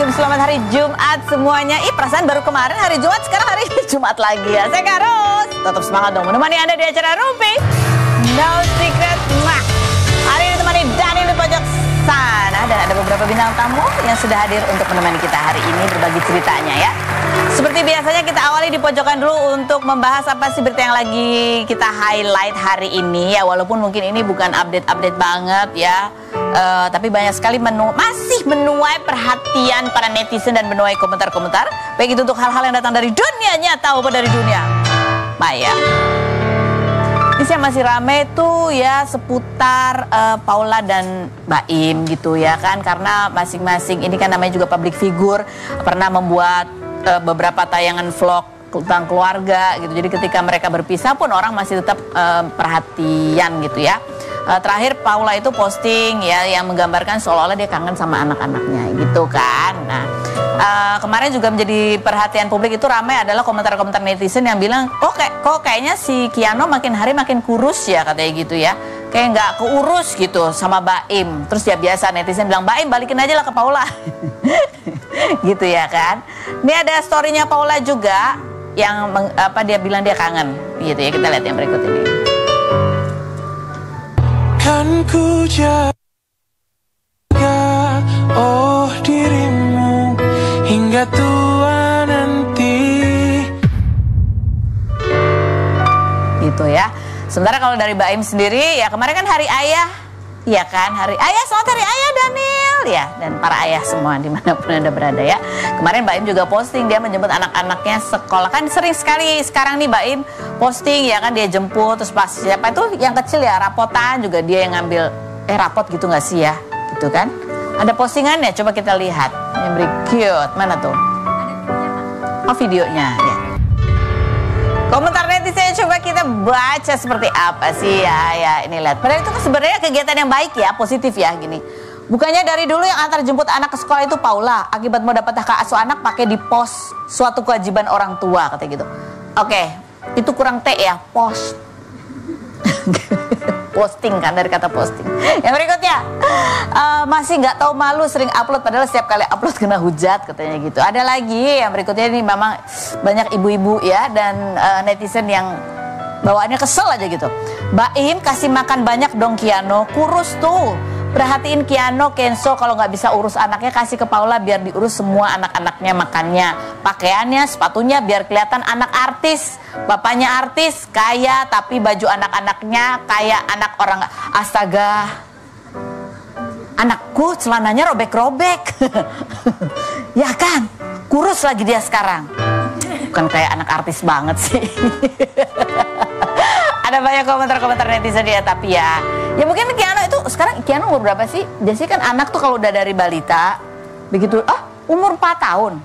Assalamualaikum, selamat hari Jumat semuanya. Perasaan baru kemarin hari Jumat, sekarang hari Jumat lagi ya. Saya Karus, tetap semangat dong menemani Anda di acara Rumpi No Secret. Hari ini ditemani Dani di pojok sana. Dan ada beberapa bintang tamu yang sudah hadir untuk menemani kita hari ini berbagi ceritanya ya. Seperti biasanya kita awali di pojokan dulu untuk membahas apa sih berita yang lagi kita highlight hari ini ya. Walaupun mungkin ini bukan update-update banget ya. Tapi banyak sekali masih menuai perhatian para netizen dan menuai komentar-komentar. Baik itu untuk hal-hal yang datang dari dunia nyata maupun dari dunia maya. Ini yang masih rame tuh ya seputar Paula dan Baim gitu ya kan. Karena masing-masing ini kan namanya juga public figure, pernah membuat beberapa tayangan vlog tentang keluarga gitu. Jadi ketika mereka berpisah pun orang masih tetap perhatian gitu ya. Terakhir Paula itu posting ya yang menggambarkan seolah-olah dia kangen sama anak-anaknya gitu kan. Nah kemarin juga menjadi perhatian publik itu ramai adalah komentar-komentar netizen yang bilang kok kayaknya si Kiano makin hari makin kurus ya katanya gitu ya. Kayak nggak keurus gitu sama Baim. Terus ya biasa netizen bilang Baim balikin aja lah ke Paula. Gitu ya kan. Ini ada storynya Paula juga yang dia bilang dia kangen gitu ya. Kita lihat yang berikut ini. Kan ku jaga oh dirimu hingga tua nanti. Gitu ya. Sementara kalau dari Baim sendiri ya kemarin kan hari ayah. Iya kan, hari ayah, selamat hari ayah Daniel ya. Dan para ayah semua dimanapun Anda berada ya. Kemarin Baim juga posting dia menjemput anak-anaknya sekolah. Kan sering sekali sekarang nih Baim posting ya kan, dia jemput. Terus pas siapa itu yang kecil ya, rapotan juga dia yang ngambil. Rapot gitu gak sih ya, gitu kan. Ada postingannya, coba kita lihat. Yang berikut, mana tuh? Oh videonya ya. Komentar netizen coba kita baca seperti apa sih ya ini lihat. Padahal itu sebenarnya kegiatan yang baik ya, positif ya gini. Bukannya dari dulu yang antar jemput anak ke sekolah itu Paula, akibat mau dapat hak asuh anak pakai di pos suatu kewajiban orang tua katanya gitu. Oke, itu kurang T ya, post. Posting kan dari kata posting. Yang berikutnya masih nggak tahu malu sering upload padahal setiap kali upload kena hujat katanya gitu. Ada lagi yang berikutnya ini memang banyak ibu-ibu ya dan netizen yang bawaannya kesel aja gitu. Baim kasih makan banyak dong Kiano, kurus tuh. Perhatiin Kiano, Kenzo kalau nggak bisa urus anaknya kasih ke Paula biar diurus semua anak-anaknya makannya, pakaiannya, sepatunya biar kelihatan anak artis. Bapaknya artis, kaya tapi baju anak-anaknya kayak anak orang. Astaga, anakku celananya robek-robek. Ya kan, kurus lagi dia sekarang. Bukan kayak anak artis banget sih. Ada banyak komentar-komentar netizen ya, tapi ya mungkin Kiano itu sekarang Kiano umur berapa sih? Biasanya kan anak tuh kalau udah dari balita begitu umur 4 tahun.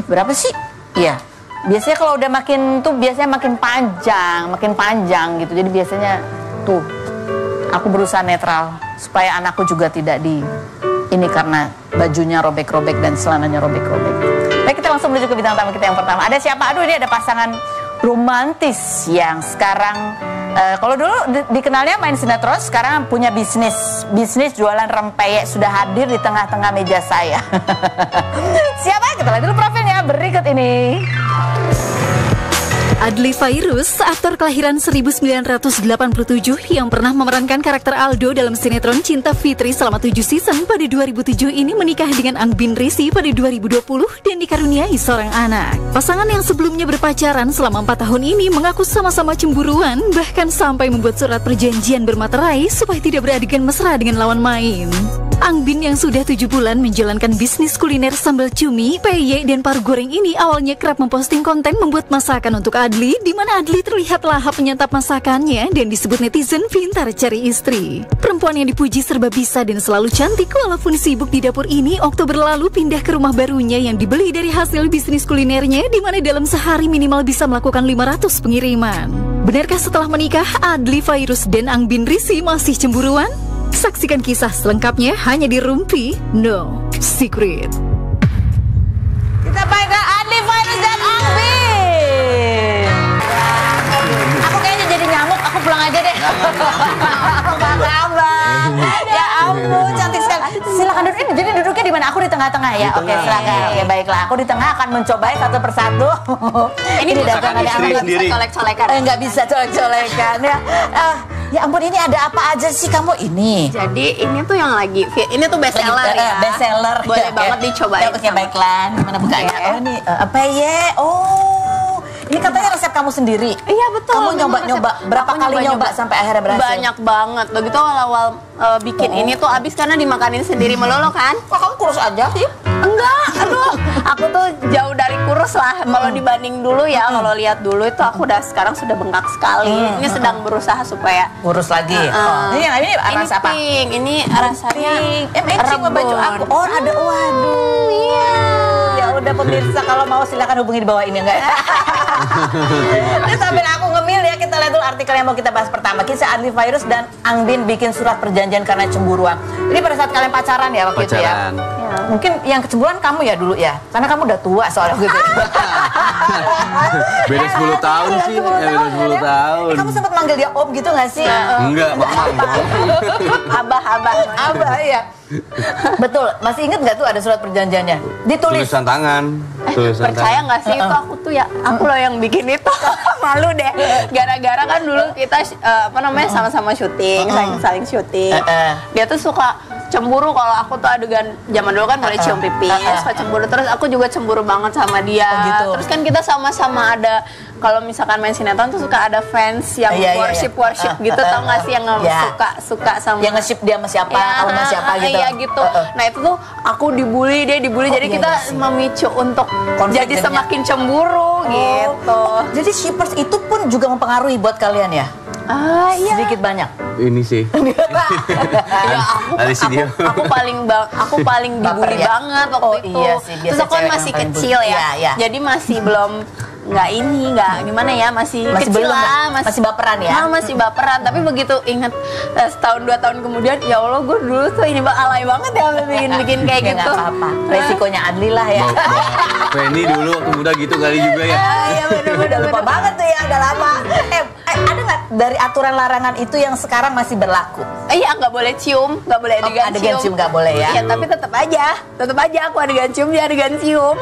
Berapa sih? Iya. Biasanya kalau udah makin tuh biasanya makin panjang gitu. Jadi biasanya tuh aku berusaha netral supaya anakku juga tidak ini karena bajunya robek-robek dan celananya robek-robek. Baik, kita langsung menuju ke bintang tamu kita yang pertama. Ada siapa? Aduh, ini ada pasangan romantis yang sekarang kalau dulu dikenalnya main sinetron, sekarang punya bisnis jualan rempeyek sudah hadir di tengah-tengah meja saya. Siapa? Kita lihat dulu profilnya berikut ini. Adly Fairuz, aktor kelahiran 1987 yang pernah memerankan karakter Aldo dalam sinetron Cinta Fitri selama 7 season pada 2007 ini menikah dengan Angbin Risi pada 2020 dan dikaruniai seorang anak. Pasangan yang sebelumnya berpacaran selama 4 tahun ini mengaku sama-sama cemburuan, bahkan sampai membuat surat perjanjian bermaterai supaya tidak beradegan mesra dengan lawan main. Angbin yang sudah 7 bulan menjalankan bisnis kuliner sambal cumi, peyek, dan paru goreng ini awalnya kerap memposting konten membuat masakan untuk Adly, di mana Adly terlihat lahap menyantap masakannya dan disebut netizen pintar cari istri. Perempuan yang dipuji serba bisa dan selalu cantik walaupun sibuk di dapur ini Oktober lalu pindah ke rumah barunya yang dibeli dari hasil bisnis kulinernya, di mana dalam sehari minimal bisa melakukan 500 pengiriman. Benarkah setelah menikah Adly Fairuz dan Angbin Risi masih cemburuan? Saksikan kisah selengkapnya hanya di Rumpi No Secret. Kita panggil Adly Fairuz dan Angbin. Aku kayaknya jadi nyamuk, aku pulang aja deh. Apa kabar? Ya ampun, cantik sekali. Silakan duduk. jadi duduknya di mana? Aku di tengah-tengah ya. Oke, silakan. Oke, baiklah. Aku di tengah akan mencobai satu persatu. Ini dagangannya nggak bisa colek-colekan. Nggak bisa colek-colekan ya. Ya ampun, ini ada apa aja sih kamu ini? Jadi ini tuh yang lagi, ini tuh best seller ya. Best seller. Boleh banget dicobain. Oke, baiklah. Gimana bukanya? Oh, ini apa ya? Oh, ini katanya resep kamu sendiri. Iya betul. Kamu nyoba-nyoba berapa kali nyoba sampai akhirnya berhasil? Banyak banget. Begitu awal-awal bikin ini tuh habis karena dimakanin sendiri melulu kan. Kok kamu kurus aja sih? Enggak, aduh, aku tuh jauh dari kurus lah. Kalau dibanding dulu ya, kalau lihat dulu itu aku sekarang sudah bengkak sekali. Ini sedang berusaha supaya kurus lagi. Ini rasa apa? Pink. Ini rasanya matching sama baju aku. Oh, ada. Waduh. Iya. Ya udah pemirsa, kalau mau silakan hubungi di bawah ini enggak? Terus sambil aku ngemil ya, kita lihat dulu artikel yang mau kita bahas pertama. Kisah Adli Fairuz dan Angbin bikin surat perjanjian karena cemburuan. Ini pada saat kalian pacaran ya waktu itu ya? Mungkin yang kecemburuan kamu ya dulu ya? Karena kamu udah tua soalnya gitu. Beda 10 tahun sih, beda 10 tahun. Kamu sempat manggil dia om gitu nggak sih? Enggak, Mama. Abah ya. Betul, masih inget nggak tuh ada surat perjanjiannya? Ditulis. Tulisan tangan. Percaya nggak sih itu aku tuh ya, aku loh yang bikin itu. Malu deh, gara-gara kan dulu kita sama-sama syuting, saling syuting. Dia tuh suka cemburu kalau aku tuh adegan zaman dulu kan mulai cium pipi, suka cemburu. Terus aku juga cemburu banget sama dia. Oh, gitu. Terus kan kita sama-sama ada, kalau misalkan main sinetron tuh suka ada fans yang worship gitu, tau nggak sih yang suka sama yang nge-ship dia sama siapa, atau sama siapa gitu. Iya gitu. Nah itu tuh aku dibully, dia dibully, jadi kita memicu untuk konflik jadi semakin cemburu gitu. Jadi shippers itu pun juga mempengaruhi buat kalian ya? Iya. Sedikit banyak. Ini sih. Ya, aku paling dibully banget waktu itu. Iya sih, terus aku kan masih kecil ya. Jadi masih belum gimana ya, masih kecil lah, masih baperan ya. Masih baperan, tapi begitu ingat setahun 2 tahun kemudian, ya Allah gue dulu tuh ini alay banget ya bikin kayak Ya, gitu. nggak apa-apa. Resikonya Adli lah ya. Penny dulu waktu muda gitu kali juga ya. Iya bener-bener lupa banget tuh ya, udah lama. Ada nggak dari aturan larangan itu yang sekarang masih berlaku? Iya, nggak boleh cium, nggak boleh adegan cium nggak boleh ya? Iya, tapi tetap aja aku adegan cium, dia adegan cium.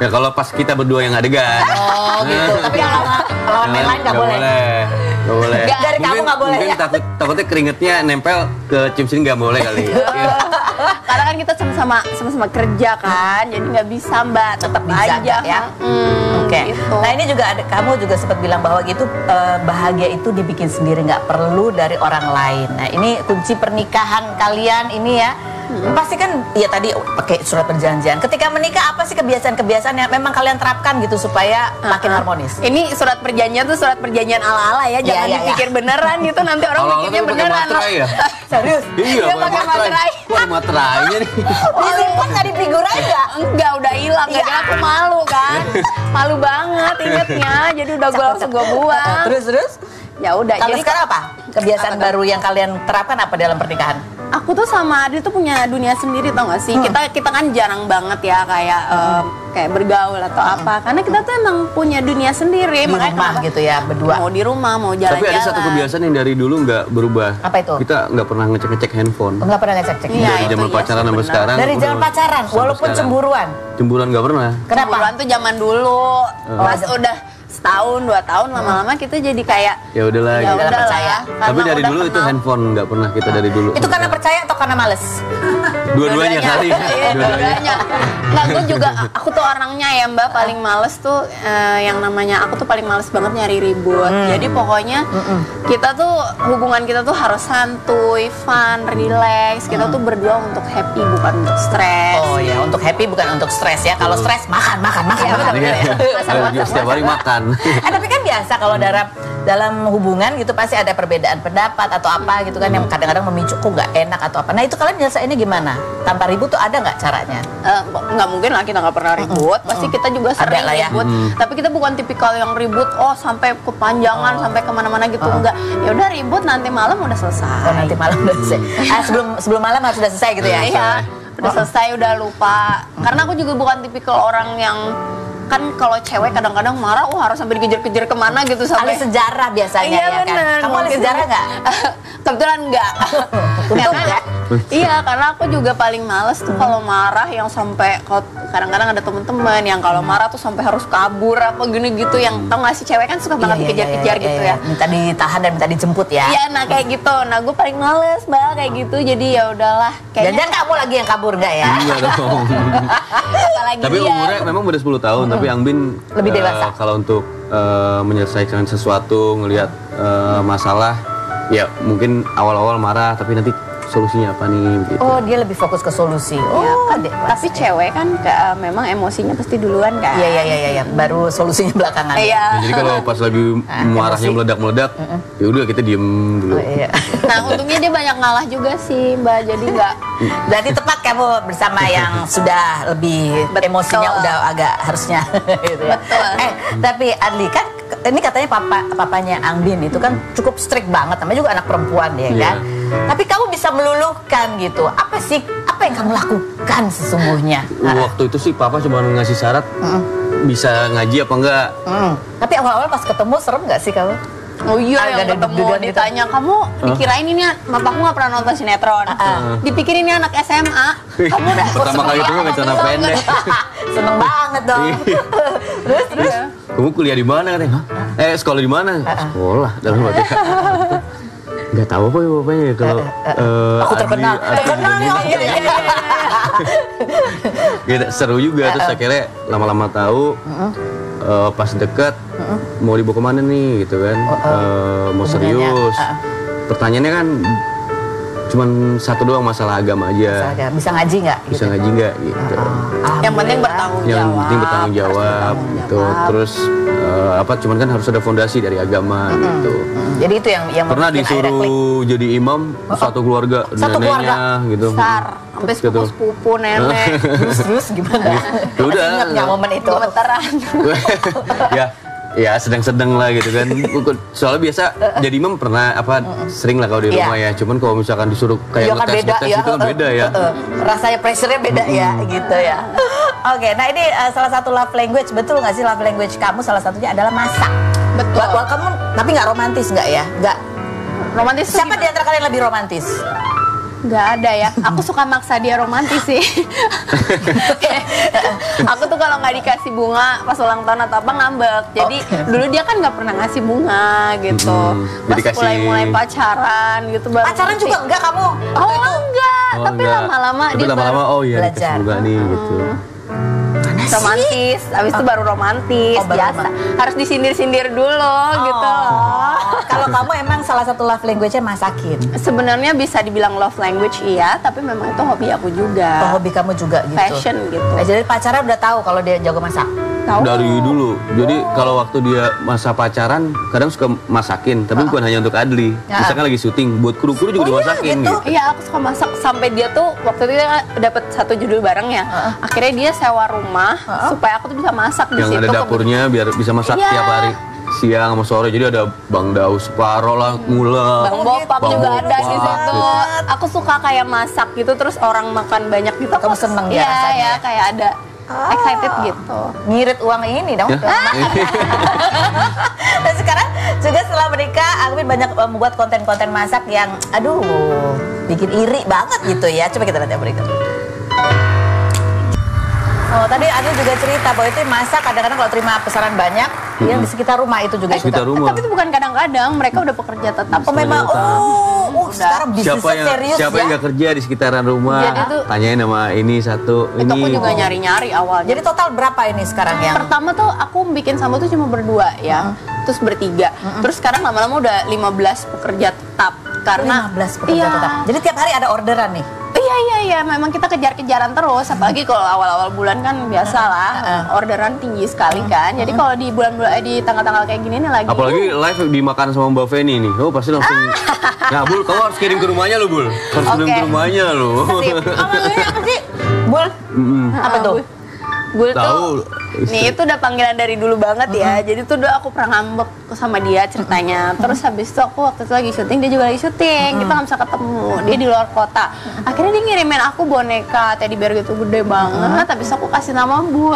Ya kalau pas kita berdua yang adegan. Oh gitu. Tapi kalau lawan main lain nggak boleh. Nggak boleh. Dari kamu nggak boleh mungkin ya? takutnya keringetnya nempel ke cium sini nggak boleh kali ya. Karena kan kita sama-sama kerja kan, jadi nggak bisa Mbak, tetap aja ya. Oke. Gitu. Nah ini juga kamu juga sempat bilang bahwa gitu bahagia itu dibikin sendiri, nggak perlu dari orang lain. Nah ini kunci pernikahan kalian ini ya. Pasti kan ya tadi pakai surat perjanjian. Ketika menikah apa sih kebiasaan-kebiasaan yang memang kalian terapkan gitu supaya makin harmonis? Ini surat perjanjian tuh surat perjanjian ala-ala ya, jangan dipikir beneran gitu, nanti orang pikirnya beneran. Ya? Serius? Iya, pakai materai. Wah, materainya nih. Disimpan nggak difigurin nggak? Enggak, udah hilang. Gara-gara aku malu kan. Malu banget ingetnya. Jadi udah gue langsung gue buang. Terus? Ya udah. Kalau Jadi sekarang apa? Kebiasaan baru yang kalian terapkan apa dalam pernikahan? aku tuh sama Adli tuh punya dunia sendiri, tau gak sih? Kita kan jarang banget ya kayak bergaul atau apa, karena kita tuh emang punya dunia sendiri. Di rumah gitu ya, berdua. Mau di rumah, mau jalan-jalan. Tapi ada satu kebiasaan yang dari dulu nggak berubah. Apa itu? Kita nggak pernah ngecek-ngecek handphone. Nggak pernah ngecek-cek. Iya, Dari zaman iya pacaran sih, sampai benar. sekarang. Dari zaman pacaran, walaupun cemburuan. Cemburuan nggak pernah. Kenapa? Cemburuan tuh zaman dulu. Pas udah setahun, 2 tahun, lama-lama kita jadi kayak Ya udahlah. ya gitu. udahlah. percaya. Tapi Karena dari udah dulu itu kenal. handphone nggak pernah kita dari dulu. Itu karena percaya atau karena males? Dua-duanya kali. Iya, dua-duanya. Nggak, aku tuh orangnya ya Mbak, paling males tuh yang namanya, aku tuh paling males banget nyari ribut. Jadi pokoknya kita tuh, hubungan kita tuh harus santuy, fun, relax. Kita tuh berdua untuk happy, bukan untuk stres. Oh ya, untuk happy bukan untuk stres ya. Kalau stres makan. Iya, bener-bener ya. Iya, setiap hari makan. Tapi kan biasa kalau dalam hubungan gitu pasti ada perbedaan pendapat atau apa gitu kan yang kadang-kadang memicu kok nggak enak atau apa. Nah itu kalian nyelesainnya gimana? Tanpa ribut tuh ada nggak caranya? Nggak mungkin lah kita nggak pernah ribut. Pasti kita juga sering lah ya. ribut. Tapi kita bukan tipikal yang ribut sampai kepanjangan, sampai kemana-mana gitu. Enggak. Ya udah ribut, nanti malam udah selesai. Oh nanti malam udah selesai. Sebelum malam harus udah selesai gitu ya? Iya, udah selesai, udah lupa. Karena aku juga bukan tipikal orang yang, kan kalau cewek kadang-kadang marah, harus sampai dikejar-kejar kemana gitu sampai. Ahli sejarah biasanya Iya, ya kan? bener. Kamu ahli Mungkin sejarah nggak? Kebetulan enggak. Untung ya. Iya, karena aku juga paling males tuh kalau marah yang sampai kadang-kadang ada temen-temen yang kalau marah tuh sampai harus kabur apa gini gitu, yang tau gak sih cewek kan suka banget dikejar-kejar gitu ya. Minta ditahan dan minta dijemput ya. Iya, nah kayak gitu. Nah, gue paling males Mbak kayak gitu. Jadi ya udahlah. Jangan kamu lagi yang kabur nggak ya? Iya dong. Apalagi Tapi dia. umurnya memang udah 10 tahun, tapi Angbin Lebih dewasa. Kalau untuk menyelesaikan sesuatu, ngelihat masalah, ya mungkin awal-awal marah, tapi nanti solusinya apa nih gitu. Oh, dia lebih fokus ke solusi. Oh, Iya, tapi cewek kan memang emosinya pasti duluan kan. Iya. Baru solusinya belakangan. Iya. Ya, jadi kalau pas lagi marahnya emosi. meledak-meledak, ya udah kita diem dulu. Oh, iya. Nah, untungnya dia banyak ngalah juga sih, Mbak. Jadi nggak. Berarti tepat kamu bersama yang sudah lebih Betul. emosinya udah agak harusnya gitu ya. Betul. Tapi Adli kan ini katanya papanya Angbin itu kan cukup strict banget, namanya juga anak perempuan ya kan. Tapi kamu bisa meluluhkan gitu. Apa yang kamu lakukan sesungguhnya? Waktu itu sih papa cuma ngasih syarat bisa ngaji apa enggak. Tapi awal-awal pas ketemu serem nggak sih kamu? Oh iya, Agak yang ada ketemu deg-degan gitu. ditanya, kamu dikirain ini bapakku nggak pernah nonton sinetron. Dipikirin ini anak SMA. Kamu udah Pertama kali itu nggak celana pendek. Seneng banget dong. terus. Kamu kuliah di mana katanya? Hah? Sekolah di mana? Sekolah dalam hati. Nggak tahu apa ya bapaknya ya kalau Aku terkenal. Terkenal nih. Gitu, seru juga terus akhirnya lama-lama tahu pas deket mau dibawa kemana nih gitu kan, mau serius. Pertanyaannya kan cuman satu doang, masalah agama aja. Bisa ngaji nggak? Bisa ngaji nggak gitu. Yang penting bertanggung Yang jawab. penting bertanggung jawab gitu. Terus cuman kan harus ada fondasi dari agama gitu. Jadi itu yang Pernah bikin akhirnya klik. disuruh jadi imam satu keluarga, Satu neneknya gitu. Besar, sampai Gitu. sepupu-sepupu nenek. Terus gimana? Ya udah. Masih ingat nggak momen itu? Gemeteran. ya sedang-sedang lah gitu kan. Soalnya biasa jadi imam pernah sering lah kalau di rumah ya. Cuman kalau misalkan disuruh kayak Iya kan beda ngetes ya. itu kan beda ya. Rasanya pressure-nya beda ya gitu ya. Oke, nah ini salah satu love language, betul nggak sih love language kamu salah satunya adalah masak? Betul. Wah, kamu tapi nggak romantis nggak ya? Nggak. Romantis tuh Siapa di antara kalian lebih romantis? Nggak ada ya. Aku suka maksa dia romantis sih. Aku tuh kalau nggak dikasih bunga pas ulang tahun atau apa ngambek. Jadi dulu dia kan nggak pernah ngasih bunga gitu. Pas Jadi kasih- mulai pacaran gitu baru. Pacaran ngasih. juga enggak kamu? Oh enggak. Oh, Tapi enggak. lama-lama Tapi dia lama-lama baru oh iya belajar. dikasih bunga nih gitu. romantis. Abis itu baru romantis. Oh, baru Biasa. Harus disindir-sindir dulu gitu loh. Kalau kamu emang salah satu love language-nya masakin. Sebenarnya bisa dibilang love language iya, tapi memang itu hobi aku juga. Oh, hobi kamu juga gitu. Passion gitu. Nah, jadi pacarnya udah tahu kalau dia jago masak. Tahu? Dari dulu. Jadi kalau waktu dia masa pacaran kadang suka masakin, tapi bukan hanya untuk Adli. Ya. Misalkan lagi syuting buat kru-kru juga Oh, iya, dimasakin gitu? gitu. Iya, aku suka masak sampai dia tuh waktu itu dia dapat satu judul bareng ya. Akhirnya dia sewa rumah supaya aku tuh bisa masak di Yang situ. ada dapurnya biar bisa masak Iya. tiap hari. Siang sama sore, jadi ada Bang Daus separoh lah, ngulek. Bang Bopak Bang juga ada di Bopak, situ. gitu. Aku suka kayak masak gitu, terus orang makan banyak gitu. Kamu seneng ya Iya, rasanya? ya kayak ada excited gitu. Ngirit uang ini dong. Ya. Dan sekarang juga setelah menikah, Angbin banyak membuat konten-konten masak yang, aduh, bikin iri banget gitu ya. Coba kita lihat yang berikut. Oh, tadi Adli juga cerita bahwa itu masak kadang-kadang kalau terima pesanan banyak, yang di sekitar rumah itu juga Sekitar ikutan. rumah. Tapi itu bukan kadang-kadang, mereka udah pekerja tetap. Oh memang, sekarang bisnisnya serius siapa yang ya. nggak kerja di sekitaran rumah? Jadi tuh- Tanyain sama ini satu, Itu aku ini. juga nyari-nyari awalnya. Jadi total berapa ini sekarang yang? Pertama tuh aku bikin sambal tuh cuma berdua ya, terus bertiga. Terus sekarang lama-lama udah 15 pekerja tetap. Karena 15 pekerja iya. tetap. Jadi tiap hari ada orderan nih. Iya, memang kita kejar-kejaran terus. Apalagi kalau awal-awal bulan kan biasalah orderan tinggi sekali kan. Jadi kalau di bulan-bulan di tanggal-tanggal kayak gini nih lagi. Apalagi live dimakan sama Mbak Feni nih, oh pasti langsung. Nah Bul, kamu harus kirim ke rumahnya lo Bul, harus kirim Oke. ke rumahnya lo. Sip. Namanya apa sih? Bul? Apa tuh? Gue Tahu. tuh, nih itu udah panggilan dari dulu banget ya. Jadi tuh udah aku pernah ngambek sama dia ceritanya. Terus habis itu aku waktu itu lagi syuting, dia juga lagi syuting. Kita nggak bisa ketemu. Dia di luar kota. Akhirnya dia ngirimin aku boneka teddy bear gitu gede banget. Habis itu aku kasih nama Bul.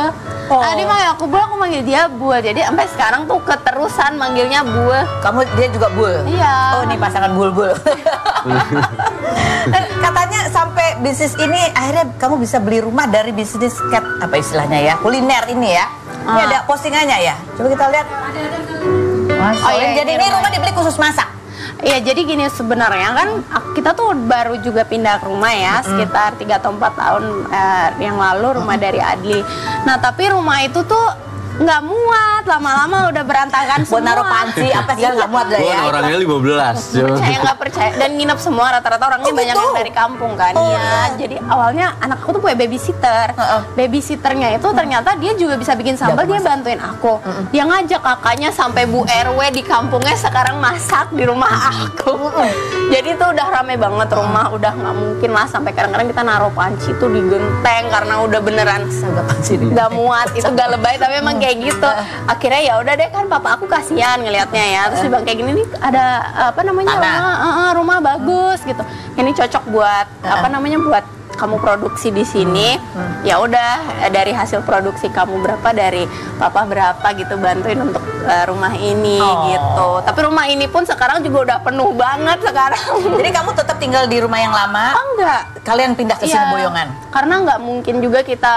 Nah, dia manggil aku Bul, aku manggil dia Bul. Jadi sampai sekarang tuh keterusan manggilnya Bul. Kamu dia juga Bul? Iya. Oh ini pasangan Bul-Bul. Katanya bisnis ini akhirnya kamu bisa beli rumah dari bisnis apa istilahnya ya, kuliner ini ya. Ini ada postingannya ya. Coba kita lihat. Jadi ini rumah dibeli khusus masak. Iya, jadi gini sebenarnya kan kita tuh baru juga pindah ke rumah ya, sekitar 3 atau 4 tahun yang lalu rumah dari Adli. Nah, tapi rumah itu tuh nggak muat, lama-lama udah berantakan semua. Buat naruh panci apa sih nggak muat lah ya. Orangnya 15. Percaya nggak percaya, dan nginep semua rata-rata orangnya banyak yang dari kampung kan. Iya, jadi awalnya anak aku tuh punya babysitter. Babysitternya itu ternyata dia juga bisa bikin sambal, dia bantuin aku. Dia ngajak kakaknya sampai Bu RW di kampungnya sekarang masak di rumah aku. Jadi tuh udah rame banget rumah, udah nggak mungkin lah, sampai kadang-kadang kita naruh panci tuh di genteng karena udah beneran nggak muat. Itu gak lebay tapi emang kayak gitu. Akhirnya ya udah deh, kan papa aku kasihan ngelihatnya ya, terus dia bilang kayak gini nih ada apa namanya rumah bagus gitu, ini cocok buat apa namanya buat kamu produksi di sini. Ya udah, dari hasil produksi kamu berapa, dari papa berapa gitu, bantuin untuk rumah ini gitu. Tapi rumah ini pun sekarang juga udah penuh banget sekarang. Jadi kamu tetap tinggal di rumah yang lama? Enggak, kalian pindah ke sini boyongan? Karena nggak mungkin juga kita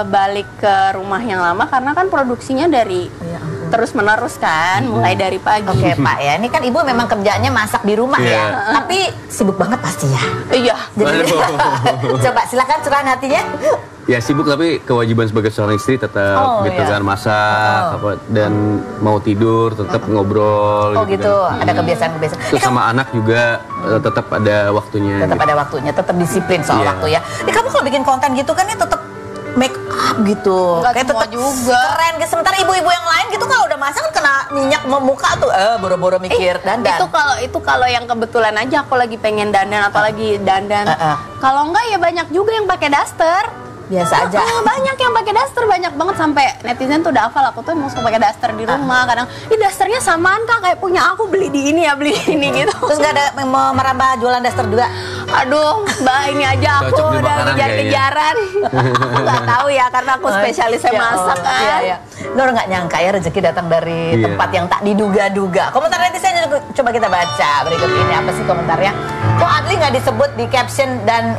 balik ke rumah yang lama, karena kan produksinya dari terus menerus kan, mulai dari pagi. Oke Pak ya, ini kan ibu memang kerjanya masak di rumah ya, tapi sibuk banget pasti ya. Iya. Jadi, coba silakan curahan hatinya. Ya sibuk, tapi kewajiban sebagai seorang istri tetap gitu kan, masak dan mau tidur tetap ngobrol. Gitu. Ada kebiasaan-kebiasaan. Terus sama anak juga tetap ada waktunya. Tetap ada waktunya, tetap disiplin soal waktu ya. Kamu kalau bikin konten gitu kan ya tetap make up gitu. Kayak tetap juga keren. Sementara ibu-ibu yang lain gitu kalau udah masak kan kena minyak muka tuh, boro-boro mikir dandan. Itu kalau yang kebetulan aja aku lagi pengen dandan atau lagi dandan. Kalau enggak ya banyak juga yang pakai daster. Biasa aja. Banyak yang pakai daster, banyak banget, sampai netizen tuh udah hafal aku tuh mau pakai daster di rumah. Kadang, dasternya samaan Kak kayak punya aku, beli di ini ya, beli di ini gitu. Terus nggak ada merambah jualan daster juga? Aduh, Mbak, ini aja aku udah kejar-kejaran. Aku nggak tahu ya, karena aku spesialisnya masak kan. Iya. Nur nggak nyangka ya rezeki datang dari tempat yang tak diduga-duga. Komentar netizen coba kita baca berikut ini, apa sih komentarnya? Kok Adli nggak disebut di caption dan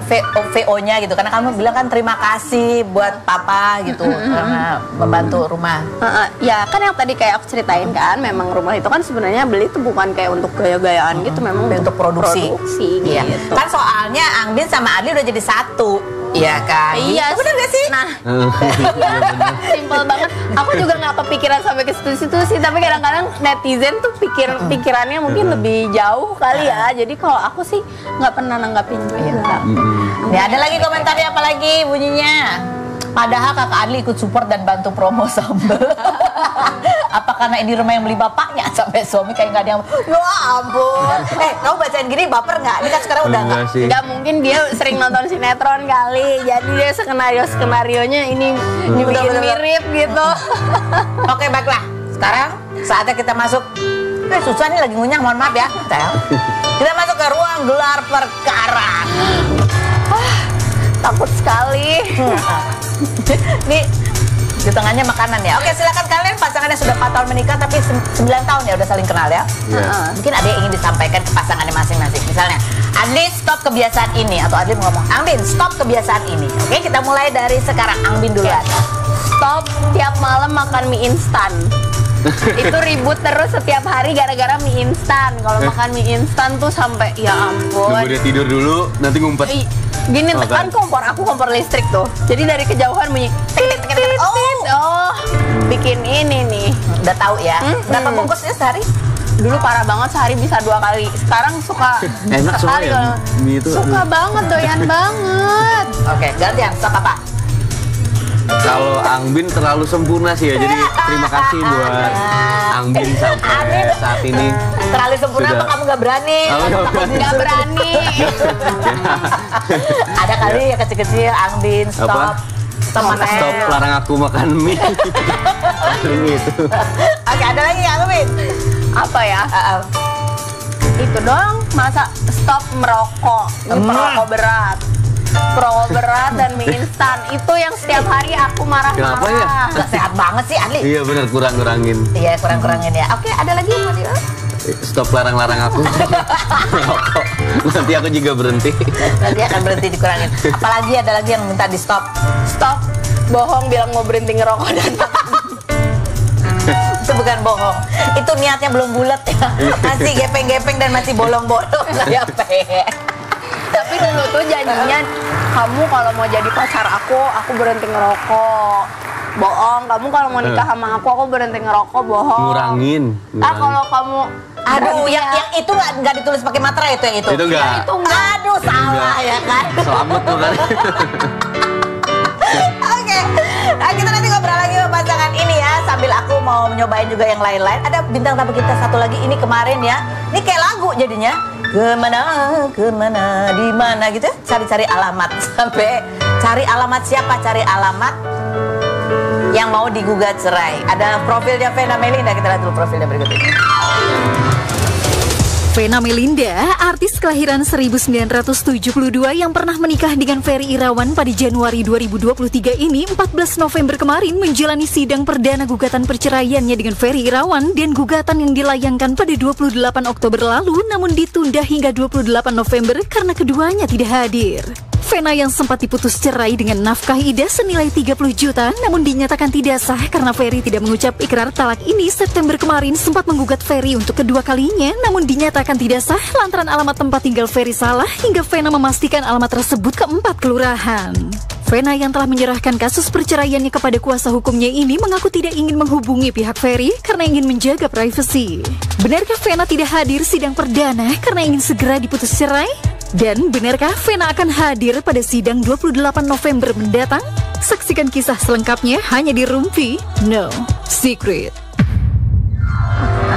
VO-nya gitu? Karena kamu bilang kan terima kasih buat papa gitu karena membantu rumah. Ya kan yang tadi kayak aku ceritain kan, memang rumah itu kan sebenarnya beli itu bukan kayak untuk gaya-gayaan gitu, memang untuk produksi gitu. Kan soalnya Angbin sama Adli udah jadi satu. Iya kan? Iya. Bener gak sih? Nah, simpel banget. Aku juga nggak kepikiran sampai ke situ sih. Tapi kadang-kadang netizen tuh pikirannya mungkin lebih jauh kali ya. Jadi kalau aku sih nggak pernah nanggapin juga. Nih ada lagi komentarnya, apa lagi bunyinya? Padahal kakak Adli ikut support dan bantu promo sambal. Apa karena ini rumah yang beli bapaknya, sampai suami kayak nggak ada yang, ya ampun. Kamu bacain gini baper nggak? Ini kan sekarang udah nggak. Nggak mungkin, dia sering nonton sinetron kali. Jadi dia skenario-skenarionya ini bikin mirip gitu. Oke, baiklah. Sekarang saatnya kita masuk. Susah nih lagi ngunyah, mohon maaf ya. Kita masuk ke ruang gelar perkara. Takut sekali. Nih di tengahnya makanan ya. Oke, silakan kalian pasangannya sudah 4 tahun menikah tapi 9 tahun ya udah saling kenal ya. Mungkin ada yang ingin disampaikan ke pasangannya masing-masing. Misalnya, Adli stop kebiasaan ini, atau Adli ngomong, Angbin stop kebiasaan ini. Oke, kita mulai dari sekarang. Angbin duluan. Stop tiap malam makan mie instan. Itu ribut terus setiap hari gara-gara mie instan. Kalau makan mie instan tuh sampai ya ampun. Nunggu dia tidur dulu, nanti ngumpet. Gini kan kompor listrik tuh. Jadi dari kejauhan bunyi bikin ini nih. Udah tahu ya. Berapa bungkusnya sehari? Dulu parah banget, sehari bisa 2 kali. Sekarang suka enak sekali. Suka banget, doyan banget. Oke, gantian stop apa? Kalau Angbin terlalu sempurna sih ya, jadi terima kasih buat Angbin sampai saat ini. Terlalu sempurna apa kamu nggak berani? Nggak berani. Ada kali ya kecil-kecil, Angbin stop. Stop larang aku makan mie. Itu. Oke, ada lagi Angbin? Apa ya? Itu dong, masa stop merokok. Merokok berat. Perokok berat dan mie instan itu yang setiap hari aku marah-marah. Kenapa ya? Sehat banget sih Adli. Iya benar, kurang-kurangin. Iya, kurang-kurangin ya. Oke, ada lagi Mbak Dila? stop larang-larang aku. Nanti aku juga berhenti. Nanti akan berhenti dikurangin. Apalagi ada lagi yang minta di stop. Stop bohong bilang mau berhenti ngerokok dan Itu bukan bohong. Itu niatnya belum bulat ya. Masih gepeng-gepeng dan masih bolong-bolong. Tapi dulu tuh janjinya kamu kalau mau jadi pacar aku berhenti ngerokok. Bohong. Kamu kalau mau nikah sama aku berhenti ngerokok. Bohong. Ngurangin. Kalau kamu Aduh, yang itu nggak ditulis pakai materai itu yang itu. Itu enggak. Aduh, salah ya kan. Selamat tuh kan. Oke, nah, kita nanti ngobrol lagi sama pasangan ini ya. Sambil aku mau nyobain juga yang lain-lain. Ada bintang tamu kita satu lagi ini kemarin ya. Ini kayak lagu jadinya. Kemana, di mana gitu. Cari-cari alamat sampai cari alamat siapa? Cari alamat yang mau digugat cerai. Ada profilnya Vena Melinda. Kita lihat dulu profilnya berikut ini. Vena Melinda, artis kelahiran 1972 yang pernah menikah dengan Ferry Irawan pada Januari 2023 ini 14 November kemarin menjalani sidang perdana gugatan perceraiannya dengan Ferry Irawan dan gugatan yang dilayangkan pada 28 Oktober lalu namun ditunda hingga 28 November karena keduanya tidak hadir. Vena yang sempat diputus cerai dengan nafkah ida senilai 30 juta namun dinyatakan tidak sah karena Ferry tidak mengucap ikrar talak ini September kemarin sempat menggugat Ferry untuk kedua kalinya namun dinyatakan tidak sah lantaran alamat tempat tinggal Ferry salah hingga Vena memastikan alamat tersebut ke 4 kelurahan. Vena yang telah menyerahkan kasus perceraiannya kepada kuasa hukumnya ini mengaku tidak ingin menghubungi pihak Ferry karena ingin menjaga privasi. Benarkah Vena tidak hadir sidang perdana karena ingin segera diputus cerai? Dan benarkah Vena akan hadir pada sidang 28 November mendatang? Saksikan kisah selengkapnya hanya di Rumpi No Secret.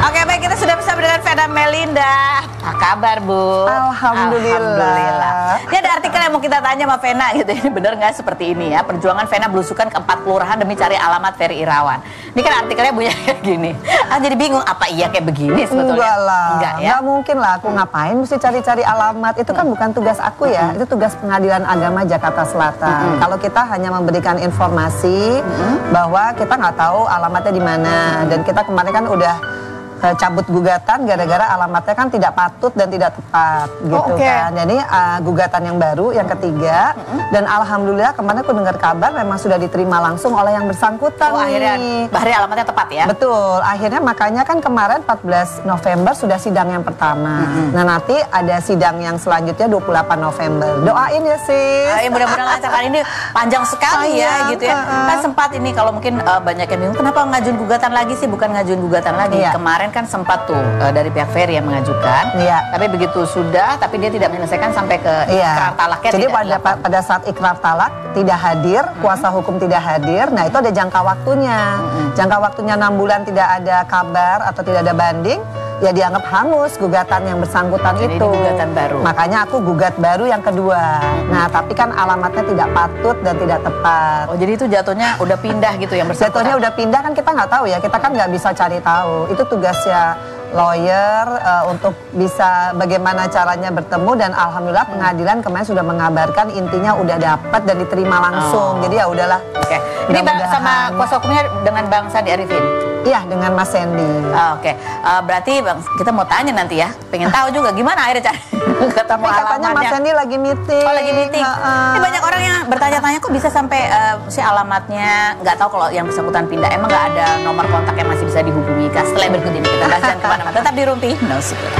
Oke, baik, kita sudah bersama dengan Vena Melinda. Apa kabar, Bu? Alhamdulillah. Ini ada artikel yang mau kita tanya sama Vena gitu. Ini bener nggak seperti ini ya? Perjuangan Vena belusukan ke 4 kelurahan demi cari alamat Ferry Irawan. Ini kan artikelnya punya kayak gini. Jadi bingung, apa iya kayak begini sebetulnya? Enggak lah. Enggak ya? Enggak mungkin lah aku ngapain mesti cari-cari alamat. Itu kan bukan tugas aku ya. Itu tugas Pengadilan Agama Jakarta Selatan. Kalau kita hanya memberikan informasi bahwa kita nggak tahu alamatnya di mana. Dan kita kemarin kan udah cabut gugatan gara-gara alamatnya kan tidak patut dan tidak tepat gitu kan. Jadi gugatan yang baru yang ketiga dan alhamdulillah kemarin aku dengar kabar memang sudah diterima langsung oleh yang bersangkutan akhirnya Bahri alamatnya tepat ya? Betul, akhirnya makanya kan kemarin 14 November sudah sidang yang pertama. Nah nanti ada sidang yang selanjutnya 28 November. Doain ya sis. Mudah-mudahan lancar. Kan ini panjang sekali ya gitu ya. Kan sempat ini kalau mungkin banyak yang bingung kenapa ngajuin gugatan lagi sih? Bukan ngajuin gugatan lagi. Kemarin kan sempat tuh dari pihak Ferry yang mengajukan. Tapi begitu sudah, tapi dia tidak menyelesaikan sampai ke ikrar talaknya. Jadi pada saat ikrar talak tidak hadir, kuasa hukum tidak hadir. Nah itu ada jangka waktunya. Jangka waktunya 6 bulan tidak ada kabar atau tidak ada banding. Ya dianggap hangus gugatan yang bersangkutan. Jadi itu. Gugatan baru. Makanya aku gugat baru yang kedua. Nah tapi kan alamatnya tidak patut dan tidak tepat. Oh jadi itu jatuhnya udah pindah gitu yang bersangkutan? Jatuhnya udah pindah kan kita nggak tahu ya. Kita kan nggak bisa cari tahu. Itu tugasnya lawyer untuk bisa bagaimana caranya bertemu dan alhamdulillah pengadilan kemarin sudah mengabarkan intinya udah dapat dan diterima langsung. Jadi ya udahlah. Oke. Ini sama kuasa hukumnya dengan Bang Sandi Arifin? Iya, dengan Mas Sandy. Oke. Berarti Bang, kita mau tanya nanti ya. Pengen tahu juga gimana akhirnya cari ketemu alamatnya. Katanya Mas Sandy lagi meeting. Oh, lagi meeting. Ini banyak orang yang bertanya-tanya kok bisa sampai si alamatnya nggak tahu kalau yang bersangkutan pindah. Emang nggak ada nomor kontak yang masih bisa dihubungi kah? Setelah berikut ini kita bahas kemana-mana. Tetap di Rumpi No Secret.